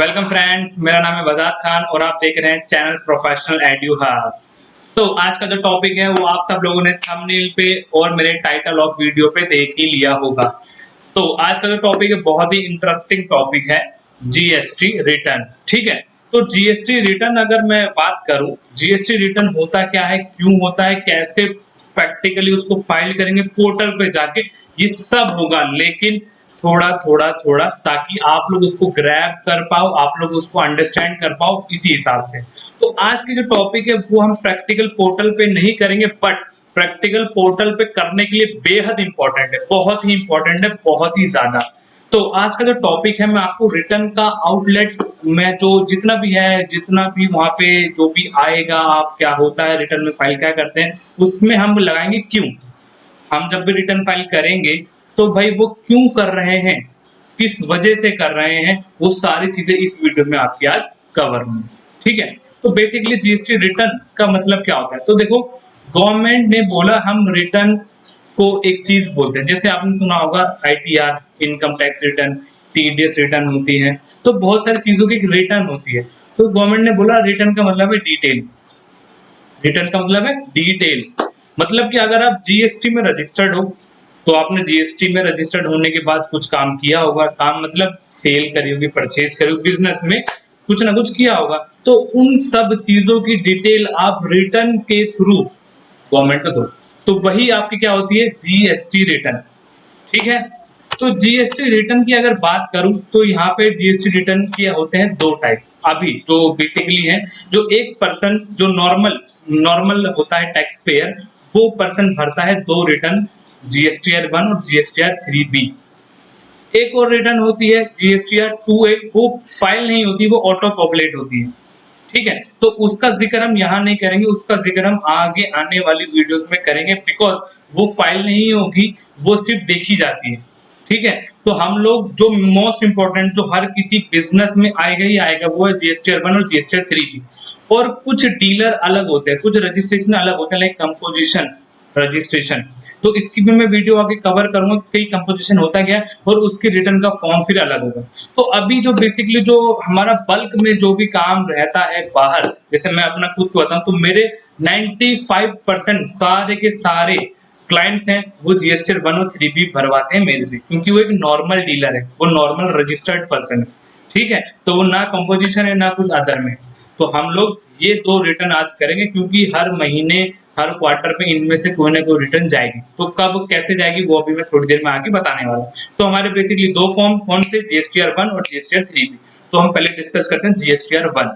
Welcome friends, मेरा नाम है वजाद खान और आप देख रहे हैं चैनल प्रोफेशनल एडू हब। तो आज का जो टॉपिक है वो आप सब लोगों ने थंबनेल पे और मेरे टाइटल ऑफ वीडियो पे देख ही लिया होगा। तो आज का जो टॉपिक है बहुत ही इंटरेस्टिंग टॉपिक है, जीएसटी रिटर्न। ठीक है, तो जीएसटी रिटर्न अगर मैं बात करूं, जीएसटी रिटर्न होता क्या है, क्यों होता है, कैसे प्रैक्टिकली उसको फाइल करेंगे पोर्टल पे जाके, ये सब होगा। लेकिन थोड़ा ताकि आप लोग उसको ग्रैब कर पाओ, आप लोग उसको अंडरस्टैंड कर पाओ इसी हिसाब से। तो आज की जो टॉपिक है वो हम प्रैक्टिकल पोर्टल पे नहीं करेंगे, बट प्रैक्टिकल पोर्टल पे करने के लिए बेहद इंपॉर्टेंट है, बहुत ही इंपॉर्टेंट है, बहुत ही ज्यादा। तो आज का जो टॉपिक है मैं आपको रिटर्न का आउटलेट में जो जितना भी है, जितना भी वहां पे जो भी आएगा, आप क्या होता है रिटर्न में फाइल क्या करते हैं, उसमें हम लगाएंगे क्यों। हम जब भी रिटर्न फाइल करेंगे तो भाई वो क्यों कर रहे हैं, किस वजह से कर रहे हैं, वो सारी चीजें इस वीडियो में आपकी आज कवर होंगी। ठीक है, तो बेसिकली जीएसटी रिटर्न का मतलब क्या होता है। तो देखो, गवर्नमेंट ने बोला हम रिटर्न को एक चीज बोलते हैं, जैसे आपने सुना होगा ITR, income tax return, TDS return होती है, तो बहुत सारी चीजों की रिटर्न होती है। तो गवर्नमेंट ने बोला रिटर्न का मतलब है डिटेल। रिटर्न का मतलब है डिटेल, मतलब कि अगर आप जीएसटी में रजिस्टर्ड हो तो आपने जीएसटी में रजिस्टर्ड होने के बाद कुछ काम किया होगा। काम मतलब सेल करी होगी, परचेज करी होगी, बिजनेस में कुछ ना कुछ किया होगा। तो उन सब चीजों की डिटेल आप रिटर्न के थ्रू गवर्नमेंट को दो, तो वही आपकी क्या होती है, जीएसटी रिटर्न। ठीक है, तो जीएसटी रिटर्न की अगर बात करूं तो यहाँ पे जीएसटी रिटर्न के होते हैं दो टाइप। अभी जो बेसिकली है, जो एक पर्सन जो नॉर्मल नॉर्मल होता है टैक्स पेयर, वो पर्सन भरता है दो रिटर्न, जीएसटीआर 1 और जीएसटीआर 3B। एक और रिटर्न होती है जीएसटीआर 2A, वो फाइल नहीं होती, वो ऑटो पॉपुलेट होती है। ठीक है, तो उसका जिक्र हम यहाँ नहीं करेंगे, उसका जिक्र हम आगे आने वाली वीडियोस में करेंगे, बिकॉज वो फाइल नहीं होगी, वो सिर्फ देखी जाती है। ठीक है, तो हम लोग जो मोस्ट इंपॉर्टेंट जो हर किसी बिजनेस में आएगा ही आएगा, वो है जीएसटीआर 1 और जीएसटीआर 3B। और कुछ डीलर अलग होते हैं, कुछ रजिस्ट्रेशन अलग होते हैं, लाइक कंपोजिशन रजिस्ट्रेशन। तो इसकी भी मैं वीडियो आगे कवर करूंगा कि कंपोजिशन होता क्या है और उसकी रिटर्न का फॉर्म फिर अलग होगा। तो अभी जो बेसिकली जो हमारा बल्क में जो भी काम रहता है बाहर, जैसे मैं अपना खुद को बताऊं तो मेरे 95% सारे के सारे क्लाइंट्स हैं वो जीएसटी 1 और 3B भरवाते हैं मेरे से, क्योंकि वो एक नॉर्मल डीलर है, वो नॉर्मल रजिस्टर्ड पर्सन है। ठीक है, तो वो ना कंपोजिशन है ना कुछ अदर में। तो हम लोग ये दो रिटर्न आज करेंगे, क्योंकि हर महीने हर क्वार्टर पे इनमें से कोई ना कोई रिटर्न जाएगी। तो कब कैसे जाएगी वो अभी मैं थोड़ी देर में आगे बताने वाला हूँ। तो हमारे बेसिकली दो फॉर्म कौन से, जीएसटीआर 1 और जीएसटीआर 3B। तो हम पहले डिस्कस करते हैं जीएसटीआर 1।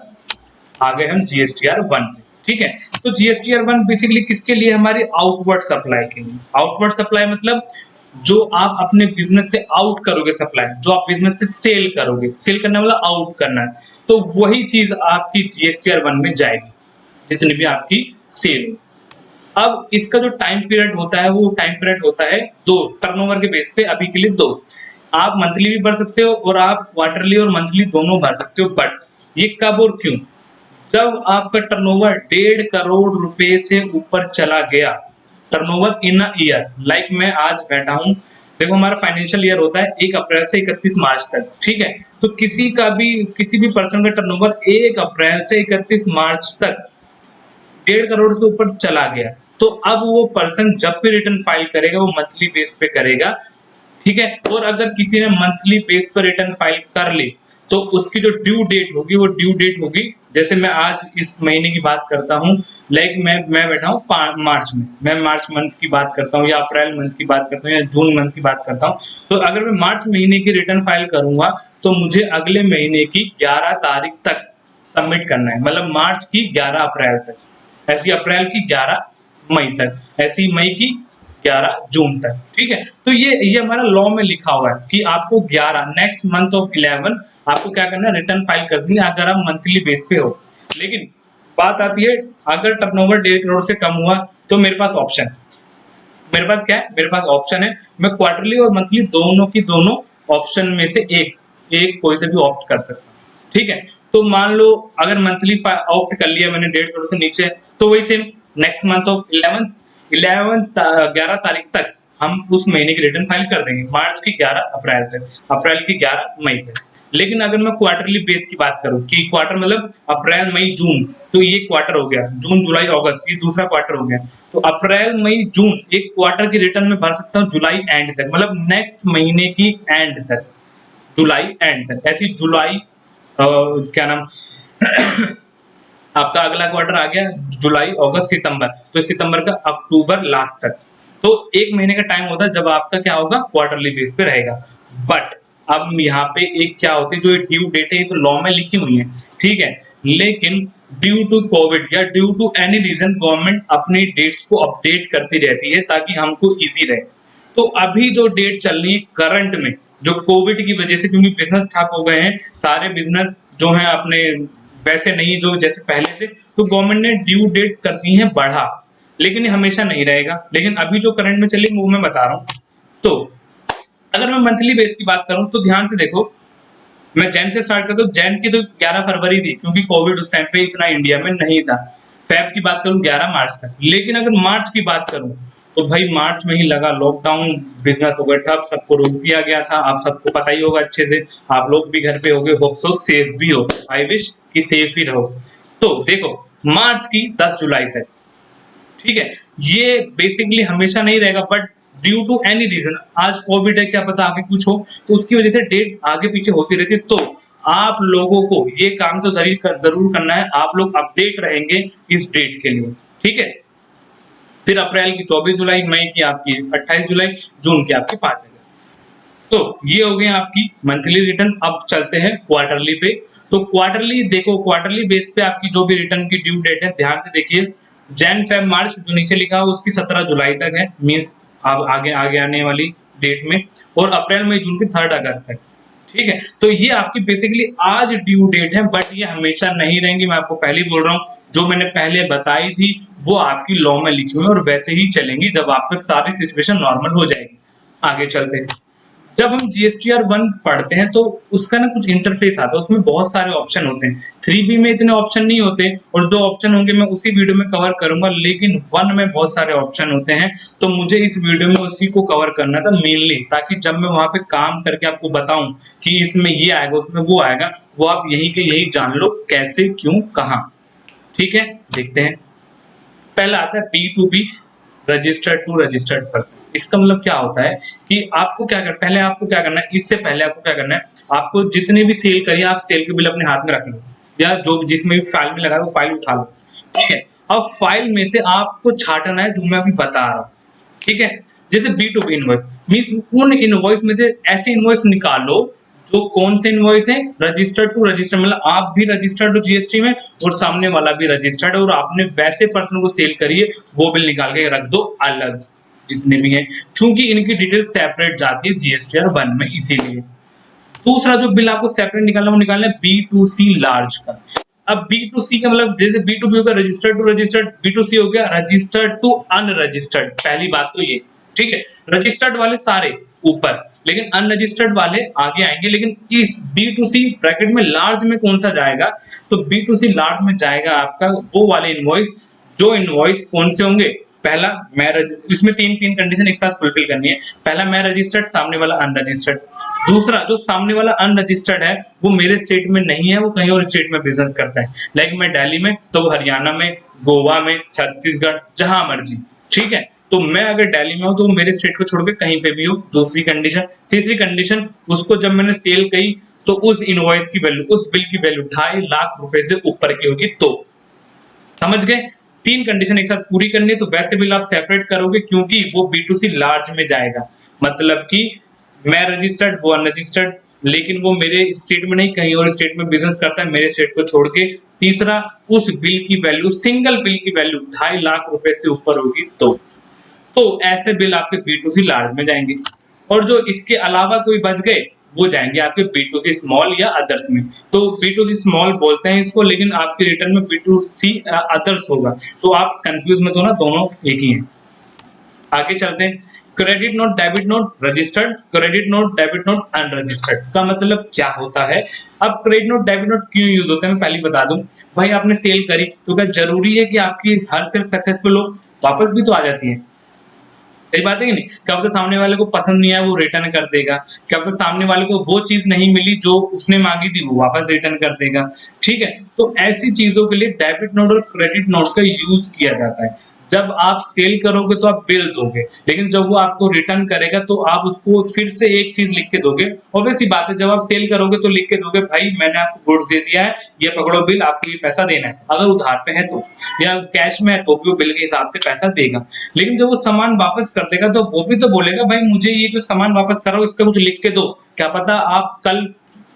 आ गए हम जीएसटीआर 1। ठीक है, तो जीएसटीआर 1 बेसिकली किसके लिए, हमारी आउटवर्ड सप्लाई के लिए। आउटवर्ड सप्लाई मतलब जो आप अपने बिजनेस से आउट करोगे सप्लाई, जो आप बिजनेस से सेल करोगे, सेल करने वाला आउट करना है, तो वही चीज आपकी जीएसटीआर 1 में जाएगी, जितनी भी आपकी सेल। अब इसका जो टाइम पीरियड होता है वो टाइम पीरियड होता है दो, टर्नओवर के बेस पे अभी के लिए दो। आप मंथली भी भर सकते हो और आप क्वार्टरली और मंथली दोनों भर सकते हो, बट ये कब और क्यों, जब आपका टर्नओवर 1.5 करोड़ रुपए से ऊपर चला गया, turnover in a year, like मैं आज बैठा हूं, देखो हमारा फाइनेंशियल ईयर होता है 1 अप्रैल से 31 मार्च तक। ठीक है, तो किसी भी पर्सन का टर्नओवर 1 अप्रैल से 31 मार्च तक 1.5 करोड़ से ऊपर चला गया, तो अब वो पर्सन जब भी रिटर्न फाइल करेगा वो मंथली बेस पे करेगा। ठीक है, और अगर किसी ने मंथली बेस पर रिटर्न फाइल कर ली तो उसकी जो ड्यू डेट होगी वो ड्यू डेट होगी, जैसे मैं आज इस महीने की बात करता हूँ, लाइक मैं बैठा हूँ मार्च में, मैं मार्च मंथ की बात करता हूँ या अप्रैल मंथ की बात करता हूँ या जून मंथ की बात करता हूँ। तो अगर मैं मार्च महीने की रिटर्न फाइल करूंगा तो मुझे अगले महीने की 11 तारीख तक सबमिट करना है, मतलब मार्च की 11 अप्रैल तक, ऐसी अप्रैल की 11 मई तक, ऐसी मई की 11 जून तक। ठीक है, तो ये हमारा लॉ में लिखा हुआ है कि आपको 11 नेक्स्ट मंथ ऑफ 11 आपको क्या करना है, रिटर्न फाइल करनी है, अगर आप मंथली बेस पे हो। लेकिन बात आती है अगर टर्नओवर 1.5 करोड़ से कम हुआ तो मेरे पास ऑप्शन, मेरे पास क्या है, मेरे पास ऑप्शन है, मैं क्वार्टरली और मंथली दोनों की दोनों ऑप्शन में से एक कोई से भी ऑप्ट कर सकता हूँ। ठीक है, तो मान लो अगर मंथली ऑप्ट कर लिया मैंने 1.5 करोड़ से नीचे, तो वही सेम नेक्स्ट मंथ ऑफ 11 तारीख तक हम उस महीने की रिटर्न फाइल कर देंगे, मार्च की 11 अप्रैल तक, अप्रैल की 11 मई तक। लेकिन अगर मैं क्वार्टरली बेस की बात करूं कि क्वार्टर मतलब अप्रैल मई जून, तो ये क्वार्टर हो गया, जून जुलाई अगस्त ये दूसरा क्वार्टर हो गया, तो अप्रैल मई जून एक क्वार्टर की रिटर्न में भर सकता हूँ जुलाई एंड तक, मतलब नेक्स्ट महीने की एंड तक, जुलाई एंड तक। ऐसी जुलाई क्या नाम आपका अगला क्वार्टर आ गया जुलाई अगस्त सितंबर, तो सितंबर का अक्टूबर लास्ट तक, तो एक महीने का टाइम होता है जब आपका क्या होगा क्वार्टरली बेस पे रहेगा। बट अब यहाँ पे एक क्या होती है, जो ड्यू डेट है ये तो लॉ में लिखी हुई है, ठीक है, लेकिन ड्यू टू कोविड या due to any reason government अपनी डेट्स को अपडेट करती रहती है ताकि हमको इजी रहे। तो अभी जो डेट चल रही है करंट में, जो कोविड की वजह से, क्योंकि बिजनेस ठप हो गए हैं सारे बिजनेस जो हैं अपने वैसे नहीं जो जैसे पहले थे, तो गवर्नमेंट ने ड्यू डेट कर दी है बढ़ा, लेकिन ये हमेशा नहीं रहेगा। लेकिन अभी जो करंट में चली वो मैं बता रहा हूँ। तो अगर मैं मंथली बेस की बात करूं तो ध्यान से देखो, मैं जैन से स्टार्ट करता हूँ। जैन की तो 11 फरवरी थी क्योंकि कोविड उस टाइम पे इतना इंडिया में नहीं था। फेब की बात करूं 11 मार्च तक। लेकिन अगर मार्च की बात करूं तो भाई मार्च में ही लगा लॉकडाउन, बिजनेस हो गया ठप, सबको रोक दिया गया था। आप सबको पता ही होगा अच्छे से, आप लोग भी घर पे हो गए, होप सो सेफ भी हो, आई विश कि सेफ ही रहो। तो देखो मार्च की 10 जुलाई तक, ठीक है, ये बेसिकली हमेशा नहीं रहेगा, but due to any reason, आज कोविड है क्या पता आगे कुछ हो, तो उसकी वजह से डेट आगे पीछे होती रहती है। तो आप लोगों को ये काम तो जरूर करना है, आप लोग अपडेट रहेंगे इस डेट के लिए, ठीक है। फिर अप्रैल की 24 जुलाई, मई की आपकी 28 जुलाई, जून की आपकी 5 जुलाई। तो ये हो गए आपकी मंथली रिटर्न। अब चलते हैं क्वार्टरली पे। तो क्वार्टरली देखो, क्वार्टरली बेस पे आपकी जो भी रिटर्न की ड्यू डेट है ध्यान से देखिए, जैन फेब मार्च जो नीचे लिखा है उसकी 17 जुलाई तक है, मींस अब आगे आगे आने वाली डेट में, और अप्रैल मई जून की 3 अगस्त तक, ठीक है। तो ये आपकी बेसिकली आज ड्यू डेट है, बट ये हमेशा नहीं रहेंगी, मैं आपको पहले ही बोल रहा हूँ। जो मैंने पहले बताई थी वो आपकी लॉ में लिखी हुई है और वैसे ही चलेंगी जब आपका सारी सिचुएशन नॉर्मल हो जाएगी। आगे चलते हैं। जब हम GSTR 1 पढ़ते हैं तो उसका ना कुछ इंटरफेस आता है, उसमें बहुत सारे ऑप्शन होते हैं। 3B में इतने ऑप्शन नहीं होते, और 2 ऑप्शन होंगे मैं उसी वीडियो में कवर करूंगा, लेकिन 1 में बहुत सारे ऑप्शन होते हैं। तो मुझे इस वीडियो में उसी को कवर करना था मेनली, ताकि जब मैं वहां पे काम करके आपको बताऊं कि इसमें ये आएगा उसमें वो आएगा, वो आप यही के यही जान लो कैसे क्यों कहाँ, ठीक है। देखते हैं, पहला आता है B2B, registered to registered person. इसका मतलब क्या होता है कि आपको क्या करना है, इससे पहले आपको क्या करना है, आपको जितने भी सेल करिए आप सेल के बिल अपने हाथ में रख लो, या जो जिसमें भी फाइल में लगा है वो फाइल उठा लो, ठीक है। अब फाइल में से आपको छाटना है जो मैं अभी बता रहा हूँ, ठीक है। जैसे B2B इनवॉइस मींस उन इनवॉइस में से ऐसे इनवॉइस निकालो जो कौन से इनवॉइस है, रजिस्टर्ड टू रजिस्टर्ड, मतलब आप भी रजिस्टर्ड हो GST में और सामने वाला भी रजिस्टर्ड है, और आपने वैसे पर्सन को सेल करिए, वो बिल निकाल के रख दो अलग जितने भी हैं, क्योंकि इनकी डिटेल सेपरेट जाती है GSTR 1 में, इसीलिए। दूसरा जो बिल आपको सेपरेट निकालना वो निकालना है B2C लार्ज का। अब B2C का मतलब जैसे B2B होगा रजिस्टर्ड टू रजिस्टर्ड, B2C हो गया रजिस्टर्ड टू अनरजिस्टर्ड। पहली बात तो ये, ठीक है, रजिस्टर्ड वाले सारे ऊपर, लेकिन अनरजिस्टर्ड वाले आगे आएंगे। लेकिन इस B2C ब्रैकेट में लार्ज में कौन सा जाएगा, तो B2C लार्ज में जाएगा आपका वो वाले इनवॉइस, जो इनवॉइस कौन से होंगे, पहला मैं इसमें तीन कंडीशन एक साथ फुलफिल करनी है। पहला मैं रजिस्टर्ड, सामने वाला अनरजिस्टर्ड। दूसरा जो सामने वाला अनरजिस्टर्ड है वो मेरे स्टेट में नहीं है, वो कहीं और स्टेट में बिजनेस करता है, लाइक मैं दिल्ली में तो वो हरियाणा में, गोवा में, छत्तीसगढ़, जहां मर्जी, ठीक है। तो मैं अगर दिल्ली में हूं तो मेरे स्टेट को छोड़ के कहीं पे भी हो, दूसरी कंडीशन। तीसरी कंडीशन, उसको जब मैंने सेल कही तो उस इनवॉइस की वैल्यू, उस बिल की वैल्यू 2.5 लाख रुपए से ऊपर की होगी। तो समझ गए, 3 कंडीशन एक साथ पूरी करनी है, तो वैसे बिल आप सेपरेट करोगे क्योंकि वो B2C लार्ज में जाएगा। मतलब कि मैं रजिस्टर्ड वो अनरजिस्टर्ड, लेकिन वो मेरे स्टेट में नहीं कहीं और स्टेट में बिजनेस करता है मेरे स्टेट को छोड़ के। तीसरा, उस बिल की वैल्यू, सिंगल बिल की वैल्यू 2.5 लाख रुपए से ऊपर होगी। तो ऐसे बिल आपके B2C लार्ज में जाएंगे, और जो इसके अलावा कोई बच गए वो जाएंगे आपके B2C स्मॉल या अदर्स में। तो B2C स्मॉल बोलते हैं इसको, लेकिन आपके रिटर्न में B2C अदर्स होगा, तो आप कंफ्यूज मत होना, दोनों एक ही हैं। आगे चलते हैं, credit note debit note registered, credit note debit note unregistered का मतलब क्या होता है। अब क्रेडिट नोट डेबिट नोट क्यों यूज होता है मैं पहले बता दूं। भाई आपने सेल करी तो क्या जरूरी है कि आपकी हर सेल सक्सेसफुल हो, वापस भी तो आ जाती है, सही बात है कि नहीं? क्या पता सामने वाले को पसंद नहीं आया वो रिटर्न कर देगा, क्या पता सामने वाले को वो चीज नहीं मिली जो उसने मांगी थी वो वापस रिटर्न कर देगा। ठीक है, तो ऐसी चीजों के लिए डेबिट नोट और क्रेडिट नोट का यूज किया जाता है। जब आप सेल करोगे तो आप बिल दोगे, लेकिन जब वो आपको रिटर्न करेगा तो आप उसको फिर से एक चीज लिख के दोगे। ऑब्वियस सी बात है, जब आप सेल करोगे तो लिख के दोगे भाई मैंने आपको गुड्स दे दिया है, ये पकड़ो बिल, आपको ये पैसा देना है। अगर उधार पे है तो, या कैश में है तो भी वो बिल के हिसाब से पैसा देगा। लेकिन जब वो सामान वापस कर देगा तो वो भी तो बोलेगा भाई मुझे ये जो सामान वापस कर रहा हूँ इसका कुछ लिख के दो, क्या पता आप कल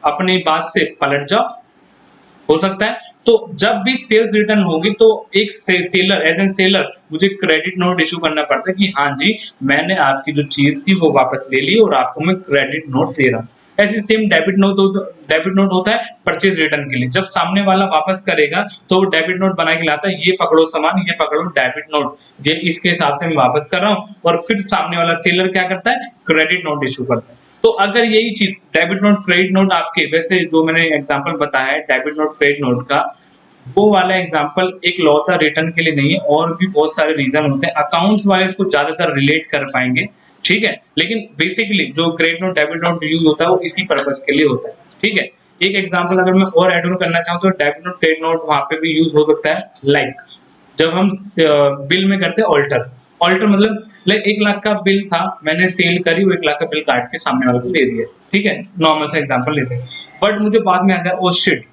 अपनी बात से पलट जाओ, हो सकता है। तो जब भी सेल्स रिटर्न होगी तो एक सेलर एज एन सेलर मुझे क्रेडिट नोट इशू करना पड़ता है कि हाँ जी मैंने आपकी जो चीज थी वो वापस ले ली और आपको मैं क्रेडिट नोट दे रहा हूँ। ऐसे सेम डेबिट नोट होता है परचेज रिटर्न के लिए। जब सामने वाला वापस करेगा तो वो डेबिट नोट बना के लाता है, ये पकड़ो सामान, ये पकड़ो डेबिट नोट, ये इसके हिसाब से मैं वापस कर रहा हूँ। और फिर सामने वाला सेलर क्या करता है, क्रेडिट नोट इशू करता है। तो अगर यही चीज डेबिट नोट क्रेडिट नोट आपके, वैसे जो मैंने एग्जांपल बताया है डेबिट नोट क्रेडिट नोट का, वो वाला एग्जांपल एक लौता रिटर्न के लिए नहीं है, और भी बहुत सारे रीजन होते हैं। अकाउंट्स वाले इसको ज्यादातर रिलेट कर पाएंगे, ठीक है। लेकिन बेसिकली जो credit note debit note use होता है वो इसी पर्पस के लिए होता है, ठीक है। एक एग्जांपल अगर मैं और ऐड ऑन करना चाहूँ तो डेबिट नोट क्रेडिट नोट वहां पे भी यूज हो सकता है, लाइक जब हम बिल में करते हैं ऑल्टर। ऑल्टर मतलब लाइक 1 लाख का बिल था, मैंने सेल करी, वो 1 लाख का बिल काट के सामने वाले को दे दिया, ठीक है, नॉर्मल सा एग्जांपल लेते हैं। बट मुझे बाद में आता है ओ शिट,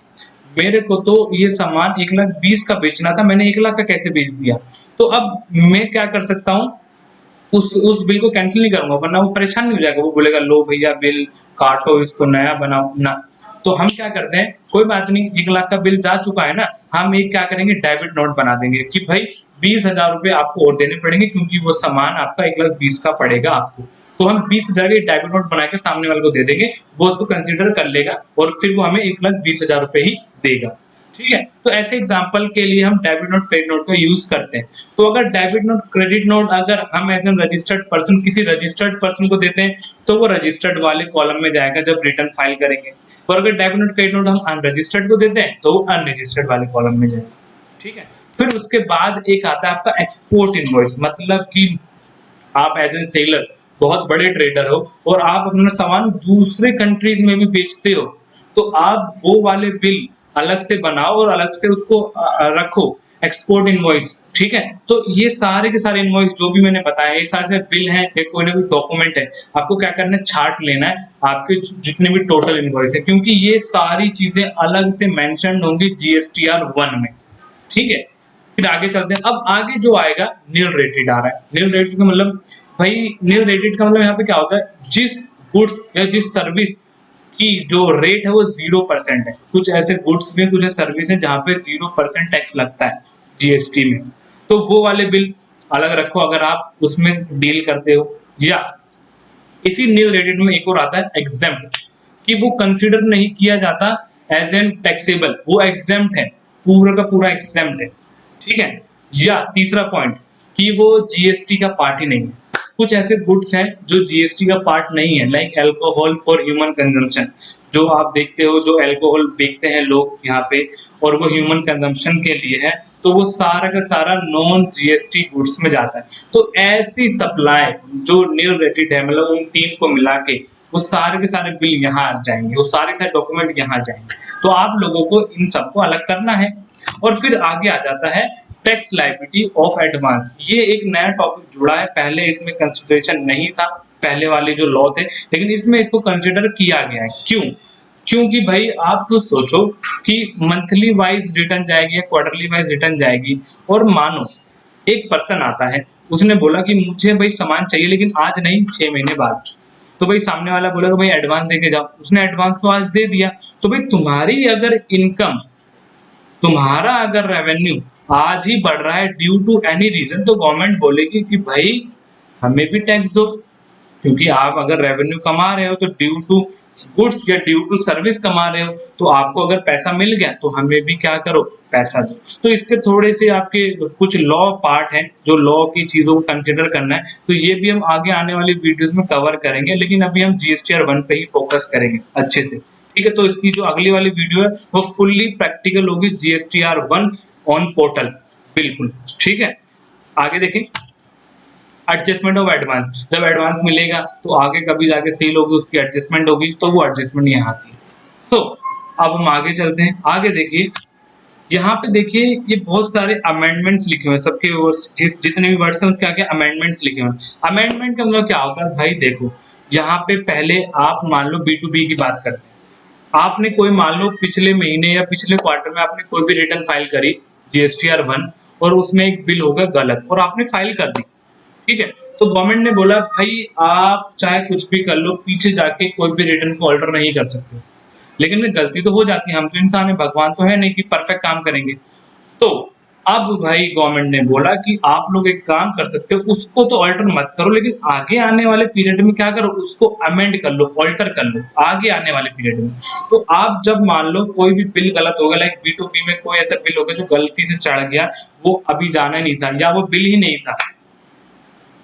मेरे को तो ये सामान 1,20,000 का बेचना था, मैंने 1 लाख का कैसे बेच दिया। तो अब मैं क्या कर सकता हूँ, उस बिल को कैंसिल नहीं करूंगा, वरना वो परेशान नहीं हो जाएगा, वो बोलेगा लो भैया बिल काटो, इसको नया बनाओ ना। तो हम क्या करते हैं, कोई बात नहीं 1 लाख का बिल जा चुका है ना, हम एक क्या करेंगे डेबिट नोट बना देंगे कि भाई 20,000 रुपए आपको और देने पड़ेंगे क्योंकि वो सामान आपका 1,20,000 का पड़ेगा आपको। तो हम 20,000 के डेबिट नोट बना के सामने वाले को दे देंगे, वो उसको कंसीडर कर लेगा और फिर वो हमें 1,20,000 रुपए ही देगा, ठीक है। तो ऐसे एग्जांपल के लिए हम डेबिट नोट क्रेडिट नोट का यूज करते हैं। तो अगर डेबिट नोट क्रेडिट नोट अगर हम एज एन रजिस्टर्ड पर्सन किसी रजिस्टर्ड पर्सन को देते हैं तो वो रजिस्टर्ड वाले कॉलम में जाएगा जब रिटर्न फाइल करेंगे, और अगर डेबिट नोट क्रेडिट नोट हम अनरजिस्टर्ड को देते हैं तो वो अनरजिस्टर्ड वाले कॉलम में जाएगा, ठीक है। फिर उसके बाद एक आता है आपका एक्सपोर्ट इनवॉइस, मतलब कि आप एज ए सेलर बहुत बड़े ट्रेडर हो और आप अपना सामान दूसरे कंट्रीज में भी बेचते हो, तो आप वो वाले बिल अलग से बनाओ और अलग से उसको रखो, एक्सपोर्ट इनवॉइस, ठीक है। तो ये सारे के सारे इनवॉइस जो भी मैंने बताया, ये सारे बिल हैं, ये कोई ना कोई डॉक्यूमेंट है, आपको क्या करना है, छाट लेना है आपके जितने भी टोटल इनवॉइस है, क्योंकि ये सारी चीजें अलग से मेंशन होंगी जीएसटीआर 1 में, ठीक है। फिर आगे चलते हैं। अब आगे जो आएगा नील रेटेड आ रहा है। नील रेटेड का मतलब भाई, नील रेटेड का मतलब यहाँ पे क्या होता है, जिस गुड्स या जिस सर्विस की जो रेट है वो 0% है। कुछ ऐसे गुड्स में, कुछ सर्विस है जहाँ पे 0% टैक्स लगता है जीएसटी में, तो वो वाले बिल अलग रखो अगर आप उसमें डील करते हो। या इसी नील रेटेड में एक और आता है एग्जेम्प्ट, कि वो कंसीडर नहीं किया जाता एज एन टैक्सेबल, वो एग्जेम्प्ट है, पूरा का पूरा एग्जेम्प्ट है, ठीक है। या तीसरा पॉइंट कि वो जीएसटी का पार्ट ही नहीं है। कुछ ऐसे गुड्स हैं जो जीएसटी का पार्ट नहीं है, like alcohol for human consumption, जो आप देखते हो जो अल्कोहल बेचते हैं लोग यहाँ पे और वो ह्यूमन कंजम्पशन के लिए है, तो वो सारा का सारा नॉन जीएसटी गुड्स में जाता है। तो ऐसी सप्लाई जो नील रेटेड है, मतलब उन तीन को मिला के वो सारे के सारे बिल यहाँ आ जाएंगे, वो सारे के सारे डॉक्यूमेंट यहाँ जाएंगे। तो आप लोगों को इन सबको अलग करना है। और फिर आगे आ जाता है टैक्स लायबिलिटी ऑफ एडवांस। ये एक नया टॉपिक जुड़ा है, पहले इसमें कंसिडरेशन नहीं था, पहले वाले जो लॉ थे, लेकिन इसमें इसको कंसिडर किया गया है। क्यों? क्योंकि भाई आप तो सोचो कि मंथली वाइज रिटर्न जाएगी या क्वार्टरली वाइज रिटर्न जाएगी, और मानो एक पर्सन आता है, उसने बोला कि मुझे भाई सामान चाहिए लेकिन आज नहीं 6 महीने बाद, तो भाई सामने वाला बोलेगा भाई एडवांस देके जाओ, उसने एडवांस तो आज दे दिया। तो भाई तुम्हारी अगर इनकम, तुम्हारा अगर रेवेन्यू आज ही बढ़ रहा है ड्यू टू एनी रीजन, तो गवर्नमेंट बोलेगी कि भाई हमें भी टैक्स दो, क्योंकि आप अगर रेवेन्यू कमा रहे हो तो ड्यू टू गुड्स या ड्यू टू सर्विस कमा रहे हो, तो आपको अगर पैसा मिल गया तो हमें भी क्या करो, पैसा दो। तो इसके थोड़े से आपके कुछ लॉ पार्ट हैं जो लॉ की चीजों को कंसिडर करना है, तो ये भी हम आगे आने वाली वीडियोस में कवर करेंगे, लेकिन अभी हम जीएसटीआर 1 पे ही फोकस करेंगे अच्छे से, ठीक है। तो इसकी जो अगली वाली वीडियो है वो फुल्ली प्रैक्टिकल होगी, जीएसटीआर 1 ऑन पोर्टल, बिल्कुल ठीक है। आगे देखें, एडजस्टमेंट ऑफ एडवांस, जब एडवांस मिलेगा तो आगे कभी जाके सेल होगी, उसकी एडजस्टमेंट होगी, तो वो एडजस्टमेंट यहाँ आती है। तो अब हम आगे चलते हैं, आगे देखिए यहाँ पे देखिए ये बहुत सारे अमेंडमेंट्स लिखे हुए हैं, सबके वो जितने भी वर्ड्स हैं उसके आगे अमेंडमेंट्स लिखे हुए हैं। अमेंडमेंट का मतलब क्या होता है भाई, देखो यहाँ पे पहले आप मान लो B2B की बात करते हैं, आपने कोई मान लो पिछले महीने या पिछले क्वार्टर में आपने कोई भी रिटर्न फाइल करी GSTR 1 और उसमें एक बिल होगा गलत और आपने फाइल कर दी, ठीक है, तो गवर्नमेंट ने बोला भाई आप चाहे कुछ भी कर लो, पीछे जाके कोई भी रिटर्न को ऑल्टर नहीं कर सकते। लेकिन में गलती तो हो जाती है, हम तो इंसान है, भगवान तो है नहीं कि परफेक्ट काम करेंगे। तो अब भाई गवर्नमेंट ने बोला कि आप लोग एक काम कर सकते हो, उसको तो ऑल्टर मत करो, लेकिन आगे आने वाले पीरियड में क्या करो, उसको अमेंड कर लो, ऑल्टर कर लो आगे आने वाले पीरियड में। तो आप जब मान लो कोई भी बिल गलत होगा, लाइक B2B में कोई ऐसा बिल होगा जो गलती से चढ़ गया, वो अभी जाना नहीं था या वो बिल ही नहीं था,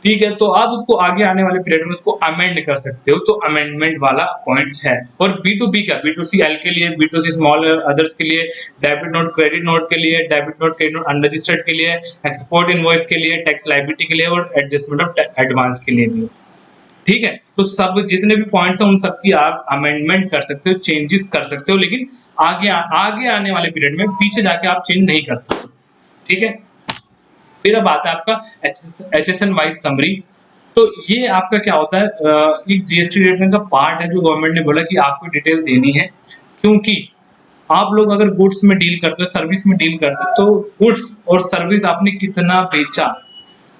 ठीक है, तो आप उसको आगे आने वाले पीरियड में उसको अमेंड कर सकते हो, तो अमेंडमेंट वाला पॉइंट्स है। और B2B का B2C के लिए, B2C स्मॉल अदर्स के लिए, डेबिट नोट क्रेडिट नोट के लिए, debit note credit note unregistered के लिए, एक्सपोर्ट इनवॉइस के लिए, टैक्स लायबिलिटी के लिए और एडजस्टमेंट ऑफ एडवांस के लिए भी, ठीक है। तो सब जितने भी पॉइंट्स हैं उन सब की आप अमेंडमेंट कर सकते हो, चेंजेस कर सकते हो, लेकिन आगे आने वाले पीरियड में पीछे जाके आप चेंज नहीं कर सकते, ठीक है। फिर अब आता है आपका HSN वाइज समरी। तो ये आपका क्या होता है, एक GST रिटर्न का पार्ट है जो गवर्नमेंट ने बोला कि आपको डिटेल देनी है, क्योंकि आप लोग अगर गुड्स में डील करते हो, सर्विस में डील करते हो, तो गुड्स और सर्विस आपने कितना बेचा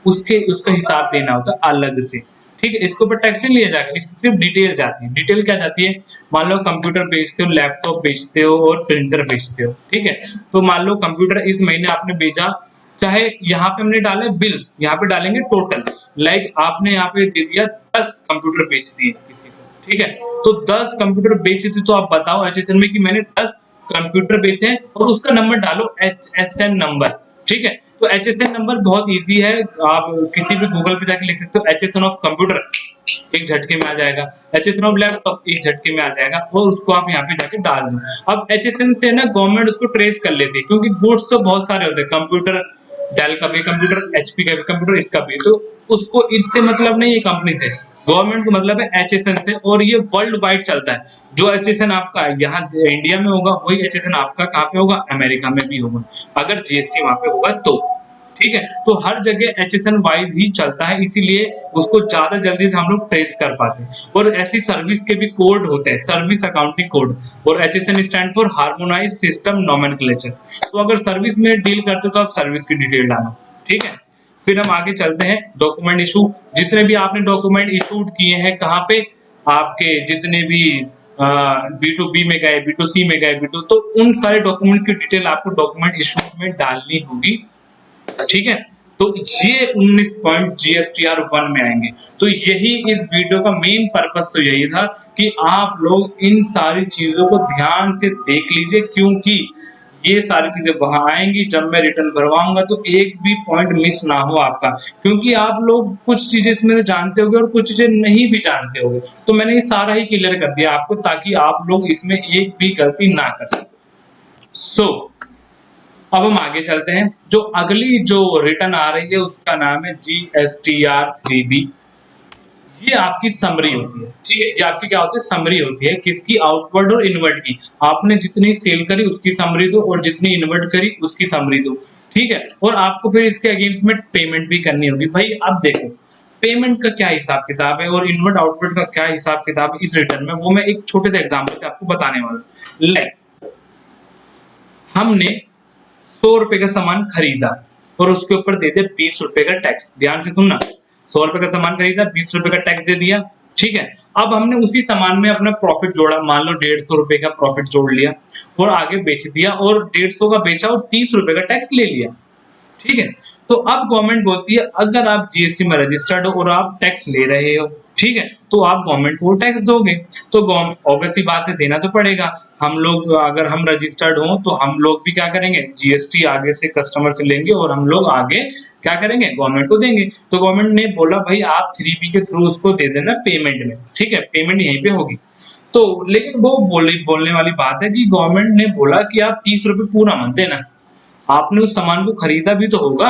उसका हिसाब देना होता है अलग से, ठीक है। इसके ऊपर टैक्स नहीं लिया जाएगा, इसकी सिर्फ डिटेल जाती है। डिटेल क्या जाती है, मान लो कंप्यूटर बेचते हो, लैपटॉप बेचते हो और प्रिंटर बेचते हो, ठीक है। तो मान लो कंप्यूटर इस महीने आपने बेचा, चाहे यहाँ पे हमने डाले बिल्स, यहाँ पे डालेंगे टोटल, लाइक आपने यहाँ पे दे दिया 10 कंप्यूटर बेच दिए किसी को, ठीक है। तो 10 कंप्यूटर बेचे थे, तो आप बताओ HSN में कि मैंने 10 कंप्यूटर बेचे हैं और उसका नंबर डालो HSN नंबर, ठीक है। तो HSN नंबर बहुत इजी है, आप किसी भी गूगल पे जाके लिख सकते हो HSN ऑफ कंप्यूटर, एक झटके में आ जाएगा, HSN ऑफ लैपटॉप एक झटके में आ जाएगा, और उसको आप यहाँ पे जाके डाल दो। अब HSN से ना गवर्नमेंट उसको ट्रेस कर लेती है, क्योंकि गुड्स तो बहुत सारे होते हैं, कंप्यूटर डेल का भी कंप्यूटर, HP का भी कंप्यूटर, इसका भी, तो उसको इससे मतलब नहीं है कंपनी से, गवर्नमेंट को मतलब है HSN से, और ये वर्ल्ड वाइड चलता है। जो HSN आपका यहाँ इंडिया में होगा वही HSN आपका कहाँ पे होगा, अमेरिका में भी होगा, अगर GST वहां पे होगा तो, ठीक है। तो हर जगह HSN वाइज ही चलता है, इसीलिए उसको ज्यादा जल्दी से हम लोग ट्रेस कर पाते हैं। और ऐसी सर्विस के भी कोड होते हैं, सर्विस अकाउंटिंग कोड, और HSN stand for harmonised system nomenclature. तो अगर सर्विस में डील करते हो तो आप सर्विस की डिटेल डालो, ठीक है। फिर हम आगे चलते हैं, डॉक्यूमेंट इशू, जितने भी आपने डॉक्यूमेंट इशूड किए हैं, कहाँ पे, आपके जितने भी B2B में गए, B2C में गए, B2, तो उन सारे डॉक्यूमेंट्स की डिटेल आपको डॉक्यूमेंट इशू में डालनी होगी, ठीक है। तो ये 19 पॉइंट GSTR 1 में आएंगे। तो यही इस वीडियो का मेन पर्पस तो यही था कि आप लोग इन सारी चीजों को ध्यान से देख लीजिए, क्योंकि ये सारी चीजें वहां आएंगी जब मैं रिटर्न भरवाऊंगा, तो एक भी पॉइंट मिस ना हो आपका, क्योंकि आप लोग कुछ चीजें इसमें जानते होंगे और कुछ चीजें नहीं भी जानते होंगे। तो मैंने ये सारा ही क्लियर कर दिया आपको, ताकि आप लोग इसमें एक भी गलती ना कर सके। अब हम आगे चलते हैं, जो अगली जो रिटर्न आ रही है उसका नाम है GSTR 3B। ये आपकी समरी होती है, ठीक है। ये आपकी क्या होती है, समरी होती है, किसकी, आउटवर्ड और इनवर्ड की। आपने जितनी सेल करी उसकी समरी दो और जितनी इनवर्ड करी उसकी समरी दो, ठीक है। और आपको फिर इसके अगेंस्ट में पेमेंट भी करनी होगी। भाई अब देखो पेमेंट का क्या हिसाब किताब है और इनवर्ड आउटवर्ड का क्या हिसाब किताब है इस रिटर्न में, वो मैं एक छोटे से एग्जाम्पल से आपको बताने वाला हूँ। हमने 100 रुपए का सामान खरीदा और उसके ऊपर दे दे 20 रुपए का टैक्स। ध्यान से सुनना, 100 रुपए का सामान खरीदा, 20 रुपए का टैक्स दे दिया, ठीक है। अब हमने उसी सामान में अपना प्रॉफिट जोड़ा, मान लो 150 रुपए का प्रॉफिट जोड़ लिया और आगे बेच दिया, और 150 का बेचा और 30 रुपए का टैक्स ले लिया, ठीक है। तो अब गवर्नमेंट बोलती है अगर आप GST में रजिस्टर्ड हो और आप टैक्स ले रहे हो, ठीक है, तो आप गवर्नमेंट को टैक्स दोगे। तो ऑब्वियसली बात है, देना तो पड़ेगा। हम लोग अगर हम रजिस्टर्ड हो तो हम लोग भी क्या करेंगे, GST आगे से कस्टमर से लेंगे और हम लोग आगे क्या करेंगे, गवर्नमेंट को देंगे। तो गवर्नमेंट ने बोला भाई आप 3B के थ्रू उसको दे देना पेमेंट में, ठीक है, पेमेंट यहीं पे होगी। तो लेकिन वो बोलने वाली बात है कि गवर्नमेंट ने बोला कि आप 30 रुपए पूरा मत देना, आपने उस सामान को खरीदा भी तो होगा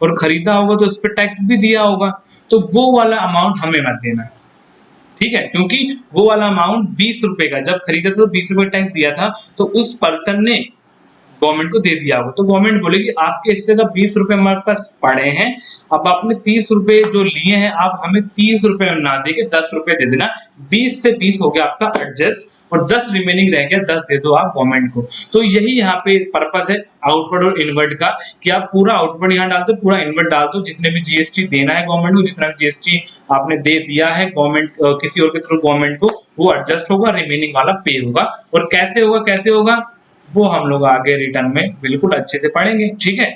और खरीदा होगा तो उस पर टैक्स भी दिया होगा, तो वो वाला अमाउंट हमें मत देना, ठीक है, क्योंकि वो वाला अमाउंट 20 रुपए का जब खरीदा था तो 20 रुपए टैक्स दिया था, तो उस पर्सन ने गवर्नमेंट को दे दिया होगा, तो गवर्नमेंट बोलेगी आपके इससे का 20 रुपए हमारे पास पड़े हैं, अब आपने 30 रुपए जो लिए हैं आप हमें 30 रुपए ना देके 10 रुपए दे देना, 20 से 20 हो गया आपका एडजस्ट, और 10 रिमेनिंग रह गया, 10 दे दो आप गवर्नमेंट को। तो यही यहाँ पे पर्पस है आउटवर्ड और इनवर्ड का, कि आप पूरा आउटवर्ड यहाँ डाल दो, पूरा इनवर्ड डाल दो, जितने भी जीएसटी देना है गवर्नमेंट को, जितना भी जीएसटी आपने दे दिया है गवर्नमेंट किसी और के थ्रू गवर्नमेंट को, वो एडजस्ट होगा, रिमेनिंग वाला पे होगा। और कैसे होगा, कैसे होगा वो हम लोग आगे रिटर्न में बिल्कुल अच्छे से पढ़ेंगे, ठीक है।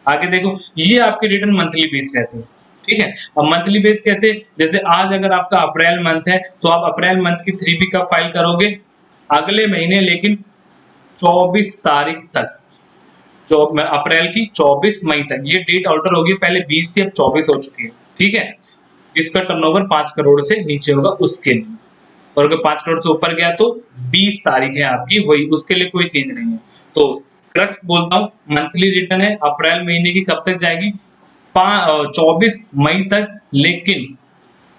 आगे देखो, ये आपके रिटर्न मंथली बेस रहते हैं, ठीक है। अब मंथली बेस कैसे, जैसे आज अगर आपका अप्रैल मंथ है तो आप अप्रैल मंथ की 3B का फाइल करोगे अगले महीने, लेकिन 24 तारीख तक, जो अप्रैल की 24 मई तक, ये डेट अल्टर होगी, पहले 20 थी अब 24 हो चुकी है, ठीक है। जिसका टर्नओवर 5 करोड़ से नीचे होगा उसके लिए, और अगर 5 करोड़ से ऊपर गया तो 20 तारीख है आपकी, वही उसके लिए कोई चेंज नहीं है। तो क्रक्स बोलता हूँ, मंथली रिटर्न है अप्रैल महीने की कब तक जाएगी, 24 मई तक, लेकिन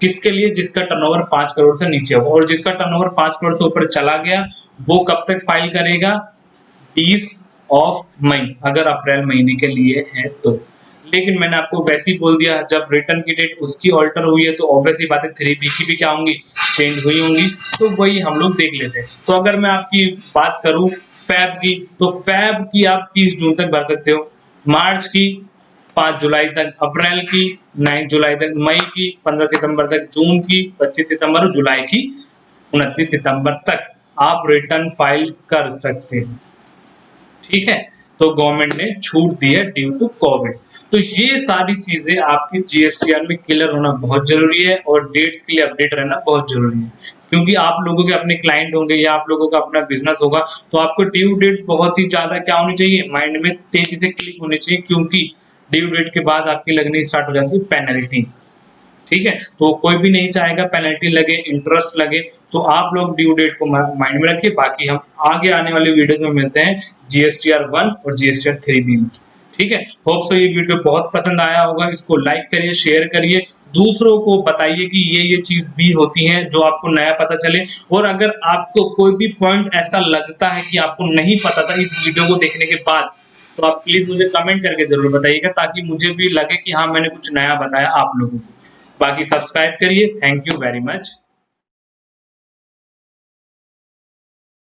किसके लिए, जिसका टर्नओवर 5 करोड़ से नीचे होगा, और जिसका टर्नओवर 5 करोड़ से ऊपर चला गया वो कब तक फाइल करेगा, 20 मई, अगर अप्रैल महीने के लिए है तो। लेकिन मैंने आपको वैसे ही बोल दिया, जब रिटर्न की डेट उसकी ऑल्टर हुई है तो ऑब्वियसली बात है 3B की भी क्या होंगी, चेंज हुई होंगी, तो वही हम लोग देख लेते हैं। तो अगर मैं आपकी बात करूं फैब की, तो फैब की आप 30 जून तक भर सकते हो, मार्च की 5 जुलाई तक, अप्रैल की 9 जुलाई तक, मई की 15 सितंबर तक, जून की 25 सितंबर और जुलाई की 29 सितंबर तक आप रिटर्न फाइल कर सकते हैं, ठीक है। तो गवर्नमेंट ने छूट दी है ड्यू टू कोविड। तो ये सारी चीजें आपकी जीएसटीआर में क्लियर होना बहुत जरूरी है, और डेट्स के लिए अपडेट रहना बहुत जरूरी है, क्योंकि आप लोगों के अपने क्लाइंट होंगे या आप लोगों का अपना बिजनेस होगा, तो आपको ड्यू डेट बहुत ही ज्यादा क्या होनी चाहिए, माइंड में तेजी से क्लिक होनी चाहिए, क्योंकि ड्यू डेट के बाद आपकी लगनी स्टार्ट हो जाती है पेनल्टी, ठीक है। तो कोई भी नहीं चाहेगा पेनल्टी लगे, इंटरेस्ट लगे, तो आप लोग ड्यू डेट को माइंड में रखिए। बाकी हम आगे आने वाले वीडियोस में मिलते हैं जीएसटीआर 1 और जीएसटीआर 3B में, ठीक है। होप सो ये वीडियो बहुत पसंद आया होगा, इसको लाइक करिए, शेयर करिए, दूसरों को बताइए कि ये चीज भी होती है जो आपको नया पता चले। और अगर आपको कोई भी पॉइंट ऐसा लगता है कि आपको नहीं पता था इस वीडियो को देखने के बाद, तो आप प्लीज मुझे कमेंट करके जरूर बताइएगा, ताकि मुझे भी लगे कि हाँ मैंने कुछ नया बताया आप लोगों को। बाकी सब्सक्राइब करिए। Thank you very much.